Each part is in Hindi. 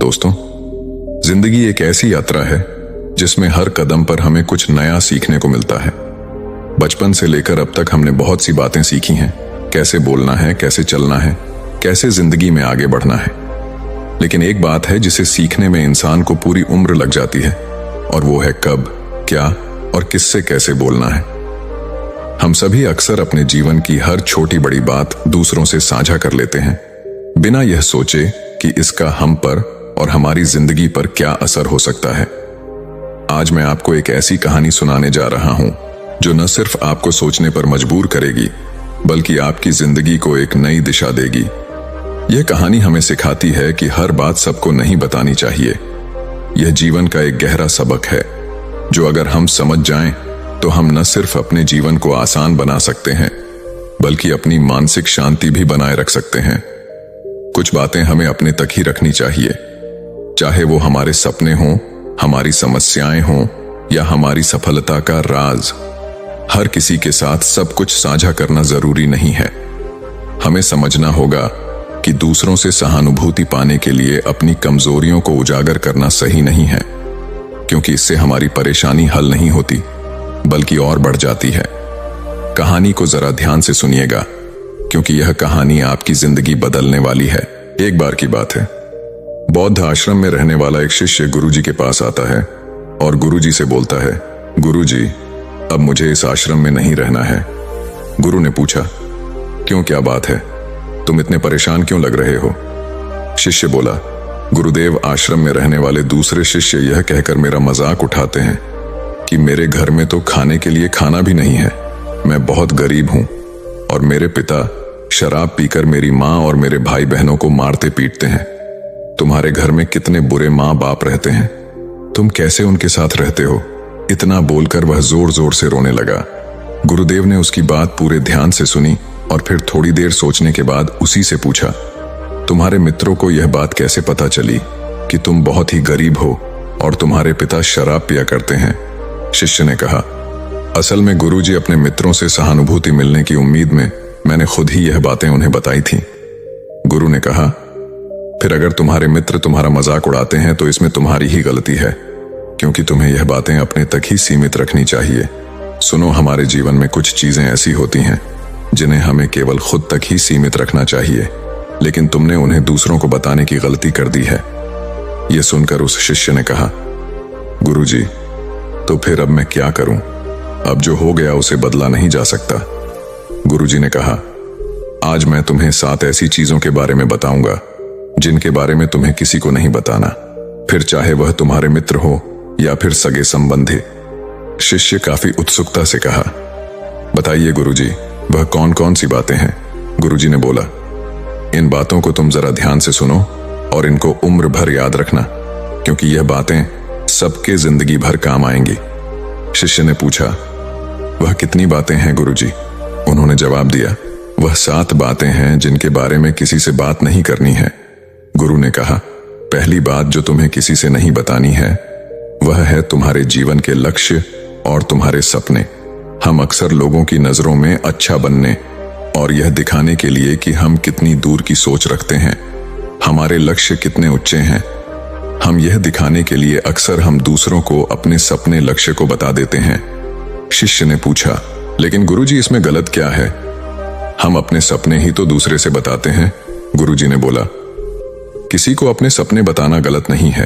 दोस्तों, जिंदगी एक ऐसी यात्रा है जिसमें हर कदम पर हमें कुछ नया सीखने को मिलता है। बचपन से लेकर अब तक हमने बहुत सी बातें सीखी हैं, कैसे बोलना है, कैसे चलना है, कैसे जिंदगी में आगे बढ़ना है। लेकिन एक बात है जिसे सीखने में इंसान को पूरी उम्र लग जाती है, और वो है कब, क्या और किससे कैसे बोलना है। हम सभी अक्सर अपने जीवन की हर छोटी बड़ी बात दूसरों से साझा कर लेते हैं, बिना यह सोचे कि इसका हम पर और हमारी जिंदगी पर क्या असर हो सकता है। आज मैं आपको एक ऐसी कहानी सुनाने जा रहा हूं जो न सिर्फ आपको सोचने पर मजबूर करेगी, बल्कि आपकी जिंदगी को एक नई दिशा देगी। यह कहानी हमें सिखाती है कि हर बात सबको नहीं बतानी चाहिए। यह जीवन का एक गहरा सबक है जो अगर हम समझ जाएं तो हम न सिर्फ अपने जीवन को आसान बना सकते हैं, बल्कि अपनी मानसिक शांति भी बनाए रख सकते हैं। कुछ बातें हमें अपने तक ही रखनी चाहिए, चाहे वो हमारे सपने हों, हमारी समस्याएं हों या हमारी सफलता का राज। हर किसी के साथ सब कुछ साझा करना जरूरी नहीं है। हमें समझना होगा कि दूसरों से सहानुभूति पाने के लिए अपनी कमजोरियों को उजागर करना सही नहीं है, क्योंकि इससे हमारी परेशानी हल नहीं होती बल्कि और बढ़ जाती है। कहानी को जरा ध्यान से सुनिएगा, क्योंकि यह कहानी आपकी जिंदगी बदलने वाली है। एक बार की बात है, बौद्ध आश्रम में रहने वाला एक शिष्य गुरुजी के पास आता है और गुरुजी से बोलता है, गुरुजी, अब मुझे इस आश्रम में नहीं रहना है। गुरु ने पूछा, क्यों, क्या बात है, तुम इतने परेशान क्यों लग रहे हो? शिष्य बोला, गुरुदेव, आश्रम में रहने वाले दूसरे शिष्य यह कहकर मेरा मजाक उठाते हैं कि मेरे घर में तो खाने के लिए खाना भी नहीं है। मैं बहुत गरीब हूं और मेरे पिता शराब पीकर मेरी माँ और मेरे भाई बहनों को मारते पीटते हैं। तुम्हारे घर में कितने बुरे माँ बाप रहते हैं, तुम कैसे उनके साथ रहते हो? इतना बोलकर वह जोर जोर से रोने लगा। गुरुदेव ने उसकी बात पूरे ध्यान से सुनी और फिर थोड़ी देर सोचने के बाद उसी से पूछा, तुम्हारे मित्रों को यह बात कैसे पता चली कि तुम बहुत ही गरीब हो और तुम्हारे पिता शराब पिया करते हैं? शिष्य ने कहा, असल में गुरुजी, अपने मित्रों से सहानुभूति मिलने की उम्मीद में मैंने खुद ही यह बातें उन्हें बताई थी। गुरु ने कहा, फिर अगर तुम्हारे मित्र तुम्हारा मजाक उड़ाते हैं तो इसमें तुम्हारी ही गलती है, क्योंकि तुम्हें यह बातें अपने तक ही सीमित रखनी चाहिए। सुनो, हमारे जीवन में कुछ चीजें ऐसी होती हैं जिन्हें हमें केवल खुद तक ही सीमित रखना चाहिए, लेकिन तुमने उन्हें दूसरों को बताने की गलती कर दी है। यह सुनकर उस शिष्य ने कहा, गुरुजी, तो फिर अब मैं क्या करूं? अब जो हो गया उसे बदला नहीं जा सकता। गुरुजी ने कहा, आज मैं तुम्हें 7 ऐसी चीजों के बारे में बताऊंगा जिनके बारे में तुम्हें किसी को नहीं बताना, फिर चाहे वह तुम्हारे मित्र हो या फिर सगे संबंधी। शिष्य काफी उत्सुकता से कहा, बताइए गुरुजी, वह कौन कौन सी बातें हैं? गुरुजी ने बोला, इन बातों को तुम जरा ध्यान से सुनो और इनको उम्र भर याद रखना, क्योंकि यह बातें सबके जिंदगी भर काम आएंगी। शिष्य ने पूछा, वह कितनी बातें हैं गुरुजी? उन्होंने जवाब दिया, वह 7 बातें हैं जिनके बारे में किसी से बात नहीं करनी है। गुरु ने कहा, पहली बात जो तुम्हें किसी से नहीं बतानी है वह है तुम्हारे जीवन के लक्ष्य और तुम्हारे सपने। हम अक्सर लोगों की नजरों में अच्छा बनने और यह दिखाने के लिए कि हम कितनी दूर की सोच रखते हैं, हमारे लक्ष्य कितने ऊंचे हैं, हम यह दिखाने के लिए अक्सर हम दूसरों को अपने सपने लक्ष्य को बता देते हैं। शिष्य ने पूछा, लेकिन गुरुजी, इसमें गलत क्या है? हम अपने सपने ही तो दूसरे से बताते हैं। गुरुजी ने बोला, किसी को अपने सपने बताना गलत नहीं है,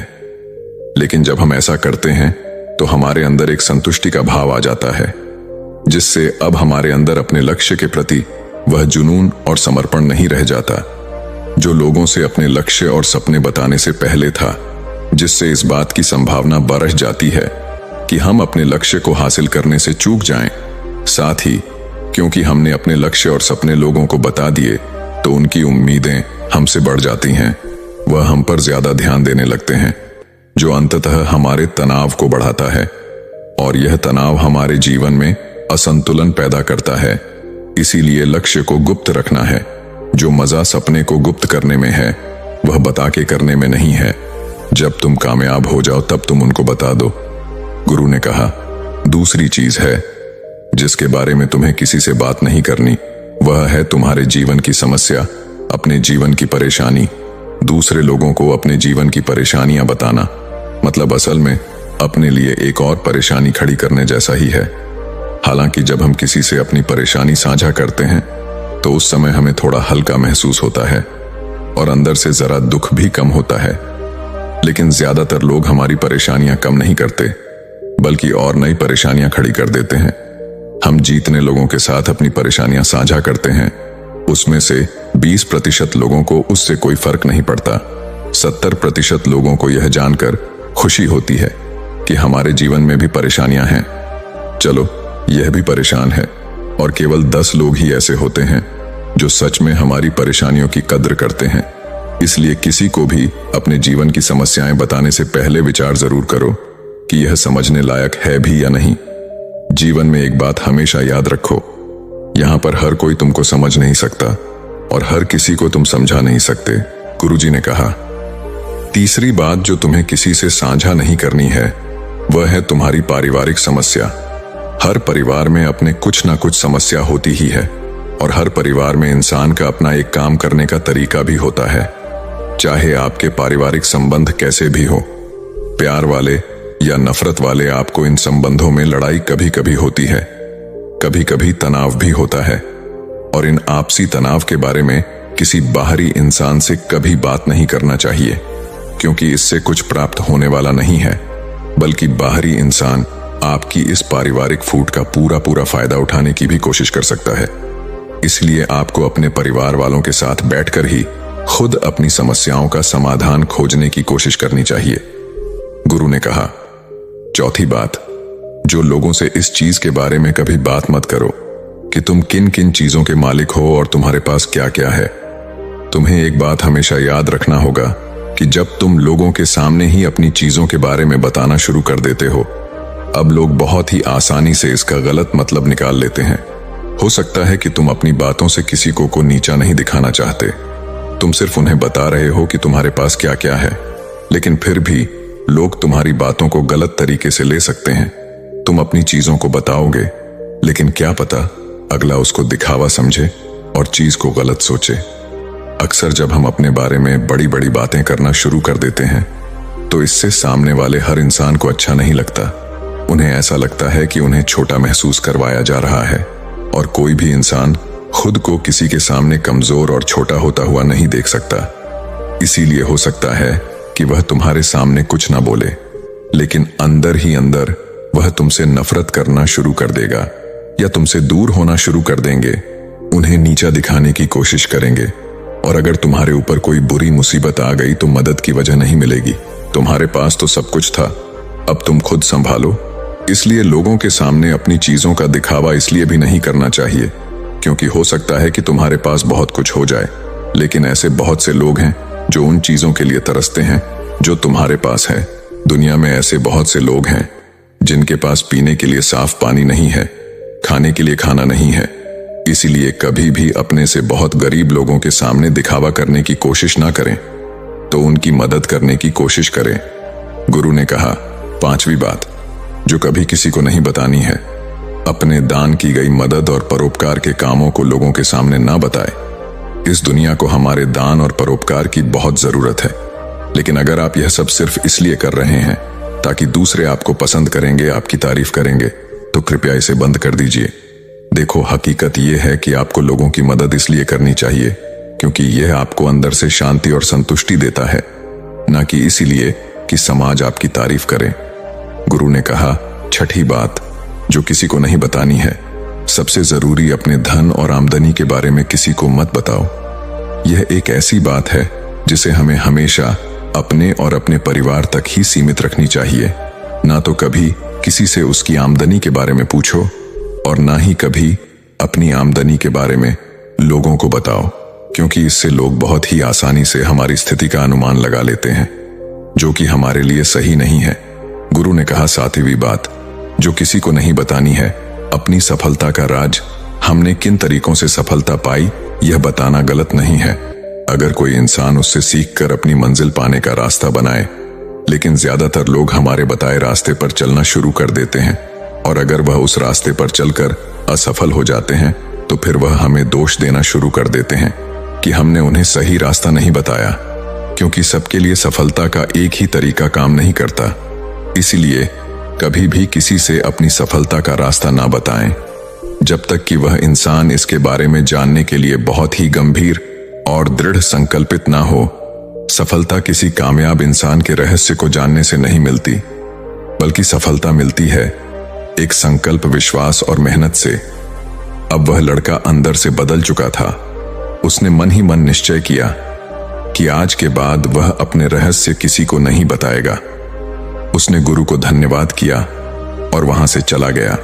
लेकिन जब हम ऐसा करते हैं तो हमारे अंदर एक संतुष्टि का भाव आ जाता है, जिससे अब हमारे अंदर अपने लक्ष्य के प्रति वह जुनून और समर्पण नहीं रह जाता जो लोगों से अपने लक्ष्य और सपने बताने से पहले था, जिससे इस बात की संभावना बढ़ जाती है कि हम अपने लक्ष्य को हासिल करने से चूक जाएं। साथ ही क्योंकि हमने अपने लक्ष्य और सपने लोगों को बता दिए तो उनकी उम्मीदें हमसे बढ़ जाती हैं, वह हम पर ज्यादा ध्यान देने लगते हैं, जो अंततः हमारे तनाव को बढ़ाता है, और यह तनाव हमारे जीवन में असंतुलन पैदा करता है। इसीलिए लक्ष्य को गुप्त रखना है। जो मजा सपने को गुप्त करने में है वह बता के करने में नहीं है। जब तुम कामयाब हो जाओ तब तुम उनको बता दो। गुरु ने कहा, दूसरी चीज है जिसके बारे में तुम्हें किसी से बात नहीं करनी, वह है तुम्हारे जीवन की समस्या, अपने जीवन की परेशानी। दूसरे लोगों को अपने जीवन की परेशानियां बताना मतलब असल में अपने लिए एक और परेशानी खड़ी करने जैसा ही है। हालांकि जब हम किसी से अपनी परेशानी साझा करते हैं तो उस समय हमें थोड़ा हल्का महसूस होता है और अंदर से जरा दुख भी कम होता है, लेकिन ज्यादातर लोग हमारी परेशानियां कम नहीं करते बल्कि और नई परेशानियां खड़ी कर देते हैं। हम जितने लोगों के साथ अपनी परेशानियां साझा करते हैं उसमें से 20% लोगों को उससे कोई फर्क नहीं पड़ता। 70% लोगों को यह जानकर खुशी होती है कि हमारे जीवन में भी परेशानियां हैं, चलो यह भी परेशान है, और केवल 10 लोग ही ऐसे होते हैं जो सच में हमारी परेशानियों की कद्र करते हैं। इसलिए किसी को भी अपने जीवन की समस्याएं बताने से पहले विचार जरूर करो कि यह समझने लायक है भी या नहीं। जीवन में एक बात हमेशा याद रखो, यहां पर हर कोई तुमको समझ नहीं सकता और हर किसी को तुम समझा नहीं सकते। गुरुजी ने कहा, तीसरी बात जो तुम्हें किसी से साझा नहीं करनी है वह है तुम्हारी पारिवारिक समस्या। हर परिवार में अपने कुछ ना कुछ समस्या होती ही है और हर परिवार में इंसान का अपना एक काम करने का तरीका भी होता है। चाहे आपके पारिवारिक संबंध कैसे भी हो, प्यार वाले या नफरत वाले, आपको इन संबंधों में लड़ाई कभी कभी होती है, कभी कभी तनाव भी होता है। और इन आपसी तनाव के बारे में किसी बाहरी इंसान से कभी बात नहीं करना चाहिए, क्योंकि इससे कुछ प्राप्त होने वाला नहीं है, बल्कि बाहरी इंसान आपकी इस पारिवारिक फूट का पूरा फायदा उठाने की भी कोशिश कर सकता है। इसलिए आपको अपने परिवार वालों के साथ बैठकर ही खुद अपनी समस्याओं का समाधान खोजने की कोशिश करनी चाहिए। गुरु ने कहा, चौथी बात, जो लोगों से इस चीज के बारे में कभी बात मत करो कि तुम किन किन चीजों के मालिक हो और तुम्हारे पास क्या क्या है। तुम्हें एक बात हमेशा याद रखना होगा कि जब तुम लोगों के सामने ही अपनी चीजों के बारे में बताना शुरू कर देते हो, अब लोग बहुत ही आसानी से इसका गलत मतलब निकाल लेते हैं। हो सकता है कि तुम अपनी बातों से किसी को नीचा नहीं दिखाना चाहते, तुम सिर्फ उन्हें बता रहे हो कि तुम्हारे पास क्या क्या है, लेकिन फिर भी लोग तुम्हारी बातों को गलत तरीके से ले सकते हैं। तुम अपनी चीजों को बताओगे, लेकिन क्या पता अगला उसको दिखावा समझे और चीज को गलत सोचे। अक्सर जब हम अपने बारे में बड़ी बड़ी बातें करना शुरू कर देते हैं तो इससे सामने वाले हर इंसान को अच्छा नहीं लगता। उन्हें ऐसा लगता है कि उन्हें छोटा महसूस करवाया जा रहा है, और कोई भी इंसान खुद को किसी के सामने कमजोर और छोटा होता हुआ नहीं देख सकता। इसीलिए हो सकता है कि वह तुम्हारे सामने कुछ ना बोले, लेकिन अंदर ही अंदर वह तुमसे नफरत करना शुरू कर देगा या तुमसे दूर होना शुरू कर देंगे, उन्हें नीचा दिखाने की कोशिश करेंगे। और अगर तुम्हारे ऊपर कोई बुरी मुसीबत आ गई तो मदद की वजह नहीं मिलेगी। तुम्हारे पास तो सब कुछ था, अब तुम खुद संभालो। इसलिए लोगों के सामने अपनी चीजों का दिखावा इसलिए भी नहीं करना चाहिए क्योंकि हो सकता है कि तुम्हारे पास बहुत कुछ हो जाए, लेकिन ऐसे बहुत से लोग हैं जो उन चीजों के लिए तरसते हैं जो तुम्हारे पास है। दुनिया में ऐसे बहुत से लोग हैं जिनके पास पीने के लिए साफ पानी नहीं है, खाने के लिए खाना नहीं है। इसीलिए कभी भी अपने से बहुत गरीब लोगों के सामने दिखावा करने की कोशिश ना करें, तो उनकी मदद करने की कोशिश करें। गुरु ने कहा, पांचवी बात जो कभी किसी को नहीं बतानी है, अपने दान की गई मदद और परोपकार के कामों को लोगों के सामने ना बताए। इस दुनिया को हमारे दान और परोपकार की बहुत जरूरत है, लेकिन अगर आप यह सब सिर्फ इसलिए कर रहे हैं ताकि दूसरे आपको पसंद करेंगे, आपकी तारीफ करेंगे, तो कृपया इसे बंद कर दीजिए। देखो, हकीकत यह है कि आपको लोगों की मदद इसलिए करनी चाहिए क्योंकि यह आपको अंदर से शांति और संतुष्टि देता है, ना कि इसीलिए कि समाज आपकी तारीफ करे। गुरु ने कहा, छठी बात जो किसी को नहीं बतानी है, सबसे जरूरी अपने धन और आमदनी के बारे में किसी को मत बताओ। यह एक ऐसी बात है जिसे हमें हमेशा अपने और अपने परिवार तक ही सीमित रखनी चाहिए। ना तो कभी किसी से उसकी आमदनी के बारे में पूछो और ना ही कभी अपनी आमदनी के बारे में लोगों को बताओ, क्योंकि इससे लोग बहुत ही आसानी से हमारी स्थिति का अनुमान लगा लेते हैं, जो कि हमारे लिए सही नहीं है। गुरु ने कहा, सातवीं बात जो किसी को नहीं बतानी है, अपनी सफलता का राज, हमने किन तरीकों से सफलता पाई यह बताना गलत नहीं है। अगर कोई इंसान उससे सीखकर अपनी मंजिल पाने का रास्ता बनाए, लेकिन ज्यादातर लोग हमारे बताए रास्ते पर चलना शुरू कर देते हैं, और अगर वह उस रास्ते पर चलकर असफल हो जाते हैं तो फिर वह हमें दोष देना शुरू कर देते हैं कि हमने उन्हें सही रास्ता नहीं बताया। क्योंकि सबके लिए सफलता का एक ही तरीका काम नहीं करता। इसलिए कभी भी किसी से अपनी सफलता का रास्ता ना बताएं, जब तक कि वह इंसान इसके बारे में जानने के लिए बहुत ही गंभीर और दृढ़ संकल्पित ना हो। सफलता किसी कामयाब इंसान के रहस्य को जानने से नहीं मिलती, बल्कि सफलता मिलती है एक संकल्प, विश्वास और मेहनत से। अब वह लड़का अंदर से बदल चुका था। उसने मन ही मन निश्चय किया कि आज के बाद वह अपने रहस्य किसी को नहीं बताएगा। उसने गुरु को धन्यवाद किया और वहां से चला गया।